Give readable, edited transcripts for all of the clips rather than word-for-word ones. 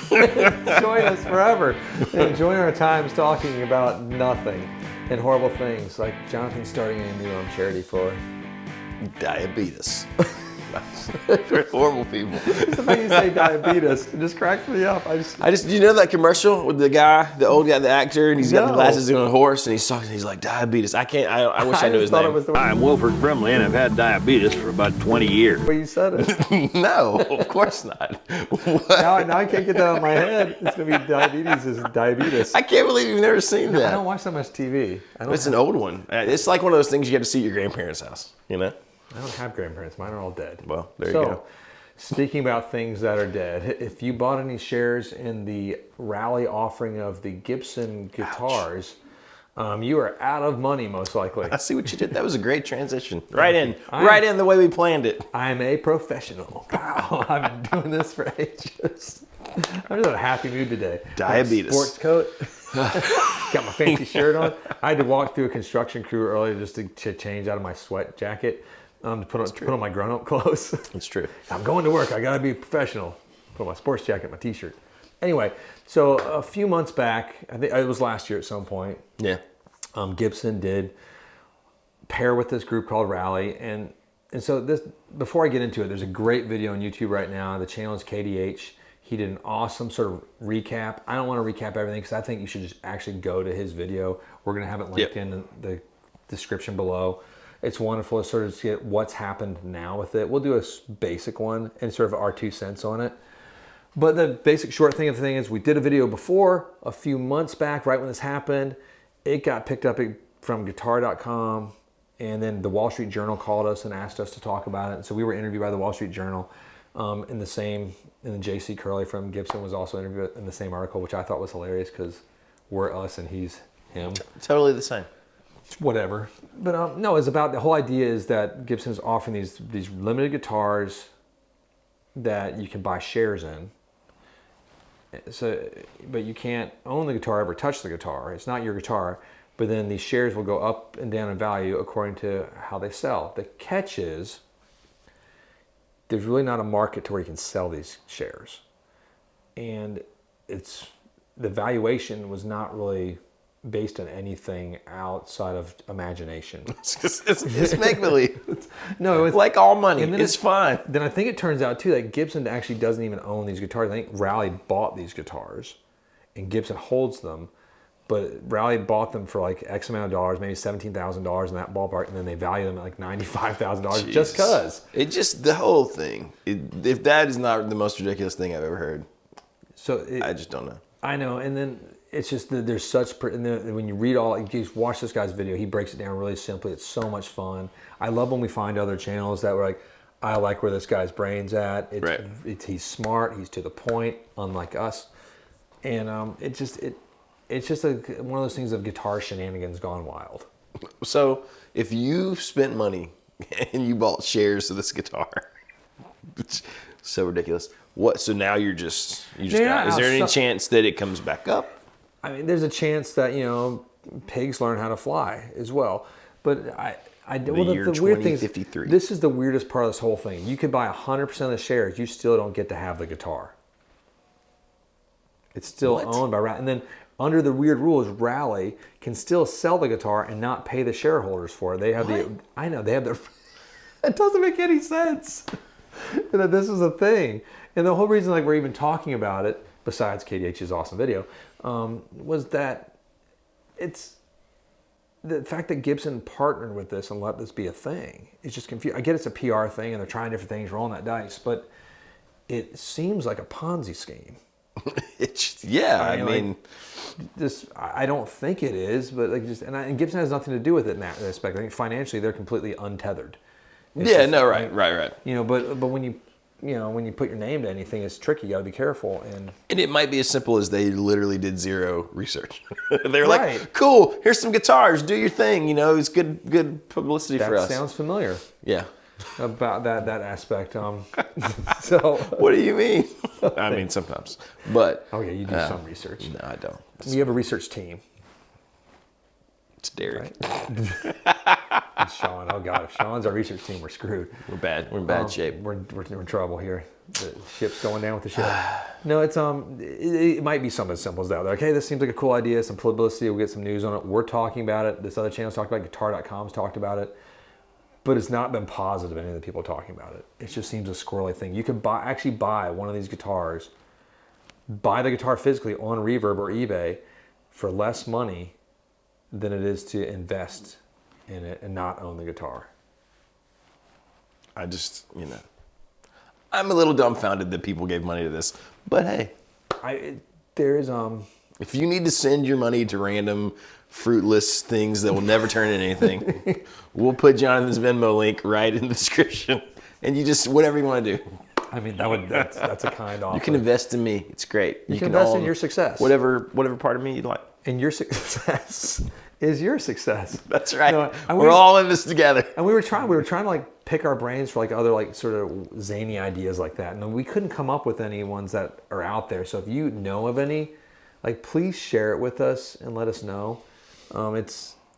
Join us forever. And join our times talking about nothing and horrible things, like Jonathan starting a new charity for diabetes. For horrible people. Sometimes you say diabetes, it just cracks me up. Do you know that commercial with the old guy, the actor, and he's got the glasses on a horse, and he's talking, he's like, diabetes. I wish I knew his name. I'm Wilford Brimley, and I've had diabetes for about 20 years. Well, you said it. No, of course not. Now I can't get that out of my head. It's going to be diabetes. I can't believe you've never seen that. I don't watch that much TV. It's an old one. It's like one of those things you get to see at your grandparents' house, you know? I don't have grandparents. Mine are all dead. Well, there you go. Speaking about things that are dead, if you bought any shares in the rally offering of the Gibson guitars, you are out of money, most likely. I see what you did. That was a great transition. Right in the way we planned it. I'm a professional. Wow, I've been doing this for ages. I'm just in a happy mood today. Diabetes. Sports coat. Got my fancy shirt on. I had to walk through a construction crew earlier just to change out of my sweat jacket. To put on my grown-up clothes. That's true. I'm going to work. I got to be professional. Put on my sports jacket, my T-shirt. Anyway, so a few months back, I think it was last year at some point. Yeah. Gibson did pair with this group called Rally, and so this. Before I get into it, there's a great video on YouTube right now. The channel is KDH. He did an awesome sort of recap. I don't want to recap everything because I think you should just actually go to his video. We're going to have it linked in the description below. It's wonderful to sort of see what's happened now with it. We'll do a basic one and sort of our 2 cents on it. But the basic short thing of the thing is we did a video before, a few months back, right when this happened. It got picked up from guitar.com, and then the Wall Street Journal called us and asked us to talk about it. And so we were interviewed by the Wall Street Journal. And then J.C. Curley from Gibson was also interviewed in the same article, which I thought was hilarious because we're us and he's him. Totally the same. Whatever. But no, it's about the whole idea is that Gibson is offering these limited guitars that you can buy shares in. So, but you can't own the guitar, ever touch the guitar. It's not your guitar. But then these shares will go up and down in value according to how they sell. The catch is there's really not a market to where you can sell these shares. And the valuation was not really based on anything outside of imagination. It's make-believe. No, it's like all money. It's fine. Then I think it turns out too that Gibson actually doesn't even own these guitars. I think Rally bought these guitars and Gibson holds them, but Rally bought them for like X amount of dollars, maybe $17,000 in that ballpark, and then they value them at like $95,000 just because. The whole thing. If that is not the most ridiculous thing I've ever heard, I just don't know. I know, and then it's just that there's such, and then when you read you watch this guy's video, he breaks it down really simply. It's so much fun. I love when we find other channels that were like, I like where this guy's brain's at. He's smart. He's to the point, unlike us. And it's just one of those things of guitar shenanigans gone wild. So if you spent money and you bought shares of this guitar, it's so ridiculous. So now you just is there any chance that it comes back up? I mean, there's a chance that, pigs learn how to fly as well. But the weird thing is, this is the weirdest part of this whole thing. You could buy 100% of the shares. You still don't get to have the guitar. It's still owned by Rally. And then under the weird rules, Rally can still sell the guitar and not pay the shareholders for it. They have it doesn't make any sense that this is a thing. And the whole reason we're even talking about it, besides KDH's awesome video, was that it's the fact that Gibson partnered with this and let this be a thing. It's just confusing. I get it's a PR thing and they're trying different things, rolling that dice, but it seems like a Ponzi scheme. I don't think it is, but and Gibson has nothing to do with it in that aspect. I think financially they're completely untethered. Right. But when you put your name to anything, it's tricky. You got to be careful. And it might be as simple as they literally did zero research. They're like, cool, here's some guitars, do your thing. It's good publicity for us. That sounds familiar. Yeah. About that aspect. So what do you mean? I mean, sometimes. But you do some research. No, I don't. You have a research team. It's Derek. Right? And Sean, oh God, if Sean's our research team, we're screwed. We're bad. We're in bad shape. We're in trouble here. The ship's going down with the ship. No, it's it might be something as simple as that. They're like, hey, this seems like a cool idea. Some publicity. We'll get some news on it. We're talking about it. This other channel's talked about it. Guitar.com's talked about it. But it's not been positive, any of the people talking about it. It just seems a squirrely thing. You could actually buy one of these guitars, buy the guitar physically on Reverb or eBay for less money than it is to invest in it and not own the guitar. I just, I'm a little dumbfounded that people gave money to this. But hey, if you need to send your money to random fruitless things that will never turn into anything, we'll put Jonathan's Venmo link right in the description, and you just whatever you want to do. I mean, that's a kind offer. You can invest in me. It's great. You can invest in your success. Whatever part of me you like. And your success is your success. That's right. We're all in this together. And we were trying to like pick our brains for like other like sort of zany ideas like that, and we couldn't come up with any ones that are out there. So if you know of any, like please share it with us and let us know.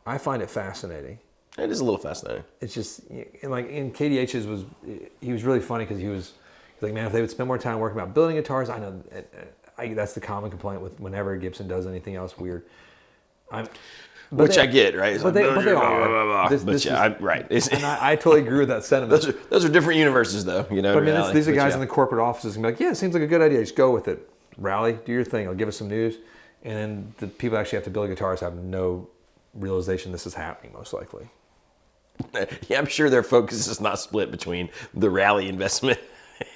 I find it fascinating. It is a little fascinating. It's just like in KDH's he was really funny because he was like, man, if they would spend more time working about building guitars, I know that's the common complaint with whenever Gibson does anything else weird. Which I get, right? But they are. Right. And I totally agree with that sentiment. Those are different universes, though. But I mean, these are guys in the corporate offices and be like, yeah, it seems like a good idea. Just go with it. Rally, do your thing. It'll give us some news. And then the people actually have to build guitars have no realization this is happening, most likely. Yeah, I'm sure their focus is not split between the Rally investment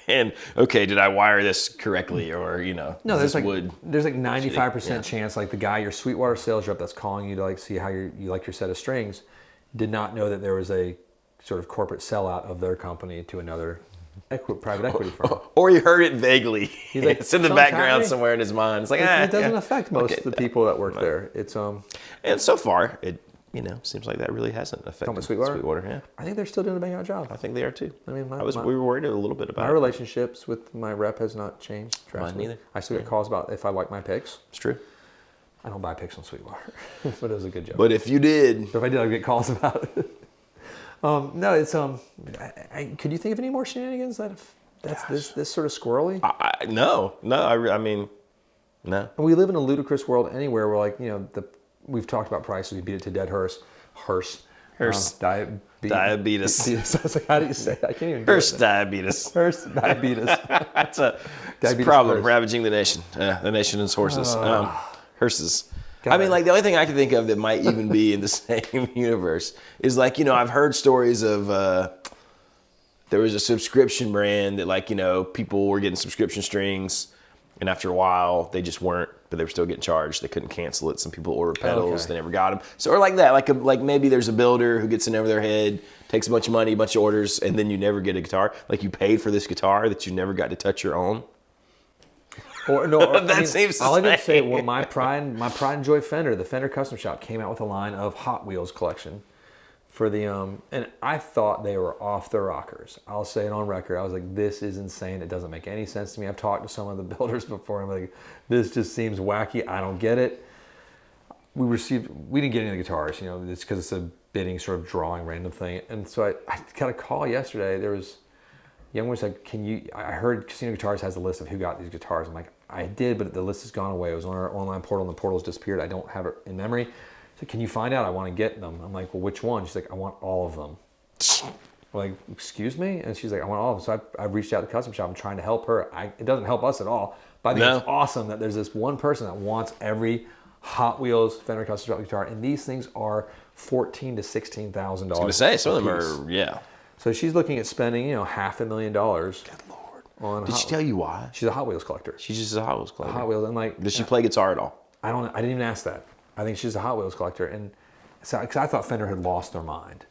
and, okay, did I wire this correctly? Or, no, there's like 95% chance like the guy, your Sweetwater sales rep that's calling you to like see how you like your set of strings, did not know that there was a sort of corporate sellout of their company to another private equity firm. Or he heard it vaguely. He's like, it's in the background somewhere in his mind. It's like, it doesn't affect most of the people that work there. It's And so far, it seems like that really hasn't affected Sweetwater. Yeah. I think they're still doing a bang out job. I think they are too. I mean, we were worried a little bit about my relationships with my rep has not changed drastically. Mine neither. I still get calls about if I like my picks. It's true. I don't buy picks on Sweetwater, but it was a good job. But if you did, But if I did, I'd get calls about it. No, it's could you think of any more shenanigans that's this sort of squirrely? No. I mean, no. And we live in a ludicrous world anywhere where like we've talked about prices. We beat it to dead hearse. Diabetes. I was like, how do you say it? I can't even. Hearse diabetes. Hearse diabetes. That's a Diabetes problem first. ravaging the nation. The nation and its horses. Hearses. God. I mean, like the only thing I can think of that might even be in the same universe is like, I've heard stories of there was a subscription brand that like, people were getting subscription strings and after a while they just weren't, but they were still getting charged. They couldn't cancel it. Some people ordered pedals. They never got them. So or like that, like maybe there's a builder who gets in over their head, takes a bunch of money, a bunch of orders, and then you never get a guitar. Like you paid for this guitar that you never got to touch your own. Or no, That seems the I'll even say, same. well, my pride and joy Fender, the Fender Custom Shop came out with a line of Hot Wheels collection for the and I thought they were off the rockers. I'll say it on record. I was like, this is insane. It doesn't make any sense to me. I've talked to some of the builders before. I'm like, this just seems wacky. I don't get it. We didn't get any of the guitars. It's because it's a bidding sort of drawing random thing. And so I got a call yesterday. There was young one said, I heard Casino Guitars has a list of who got these guitars. I'm like, I did, but the list has gone away. It was on our online portal, and the portal's disappeared. I don't have it in memory. So can you find out? I want to get them. I'm like, well, which one? She's like, I want all of them. I'm like, excuse me? And she's like, I want all of them. So I've reached out to the Custom Shop. I'm trying to help her. It doesn't help us at all. But I think it's awesome that there's this one person that wants every Hot Wheels Fender Custom Shop guitar. And these things are $14,000 to $16,000. I was going to say, some of them are, yeah. So she's looking at spending, $500,000. Good Lord. Did she tell you why? She's a Hot Wheels collector. She's just a Hot Wheels collector. Hot Wheels, and like. Does she play guitar at all? I didn't even ask that. I think she's a Hot Wheels collector, and so because I thought Fender had lost their mind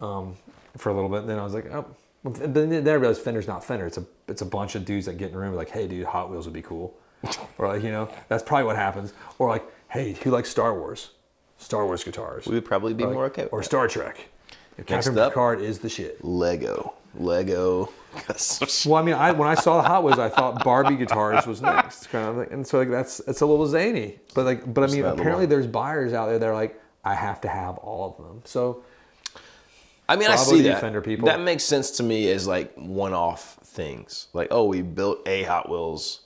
for a little bit. And then I was like, oh. Then I realized Fender's not Fender. It's a bunch of dudes that get in the room like, hey, dude, Hot Wheels would be cool, or like that's probably what happens. Or like, hey, who likes Star Wars? Star Wars guitars. We would probably be more okay with or that. Star Trek. Next Captain up, Picard is the shit. Lego. Well, I mean, when I saw the Hot Wheels, I thought Barbie guitars was next, kind of, and so like it's a little zany, but I mean, apparently there's buyers out there that are like, I have to have all of them. So I mean, I Bravo see to you, that. Fender people. That makes sense to me as like one-off things. Like, oh, we built a Hot Wheels,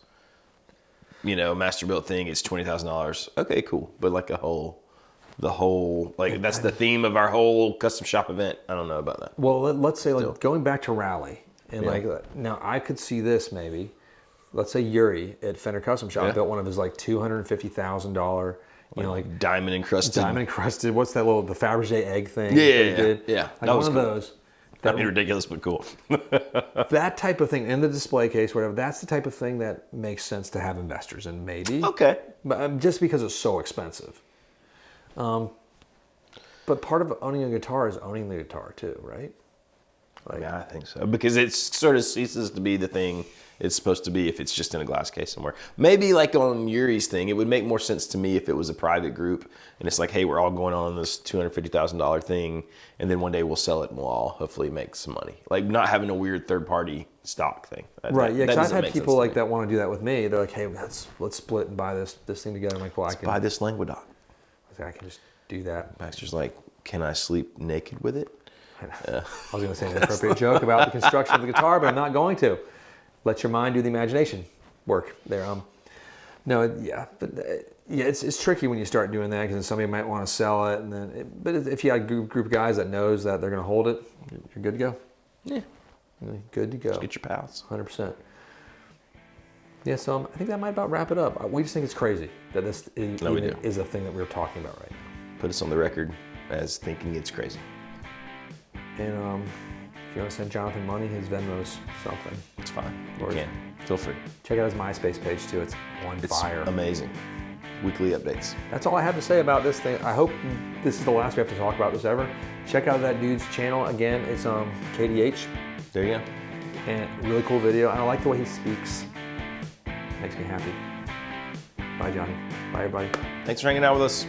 master built thing. It's $20,000. Okay, cool. But like the whole, like that's the theme of our whole custom shop event. I don't know about that. Well, let's say like going back to Rally and Yeah. like now I could see this maybe. Let's say Yuri at Fender Custom Shop built one of his like $250,000, like Diamond encrusted. What's that the Fabergé egg thing? Yeah, that he yeah, did? yeah. Like That one was of cool. those. That'd be ridiculous, but cool. That type of thing in the display case, whatever. That's the type of thing that makes sense to have investors in, maybe. Okay. But just because it's so expensive. But part of owning a guitar is owning the guitar too, right? Like, Yeah, I think so. Because it sort of ceases to be the thing it's supposed to be if it's just in a glass case somewhere. Maybe like on Yuri's thing, it would make more sense to me if it was a private group and it's like, hey, we're all going on this $250,000 thing, and then one day we'll sell it and we'll all hopefully make some money. Like not having a weird third-party stock thing. Right, yeah, because I've doesn't had make people sense like to me. that want to do that with me. They're like, hey, let's split and buy this thing together. I'm like, well, Buy this Languedoc. I can just do that. Baxter's like, can I sleep naked with it? I was going to say an inappropriate joke about the construction of the guitar, but I'm not going to. Let your mind do the imagination work there. It's tricky when you start doing that because somebody might want to sell it, and then. But if you have a group of guys that knows that they're going to hold it, you're good to go. Yeah. You're good to go. Get your pals. 100%. Yeah, so I think that might about wrap it up. We just think it's crazy that this is a thing that we're talking about right now. Put us on the record as thinking it's crazy. And if you want to send Jonathan money, his Venmo's something. It's fine. You Or- can. Feel free. Check out his MySpace page too. It's on It's fire. amazing. Weekly updates. That's all I have to say about this thing. I hope this is the last we have to talk about this ever. Check out that dude's channel. Again, it's KDH. There you go. And really cool video. And I like the way he speaks. Makes me happy. Bye, Johnny. Bye, everybody. Thanks for hanging out with us.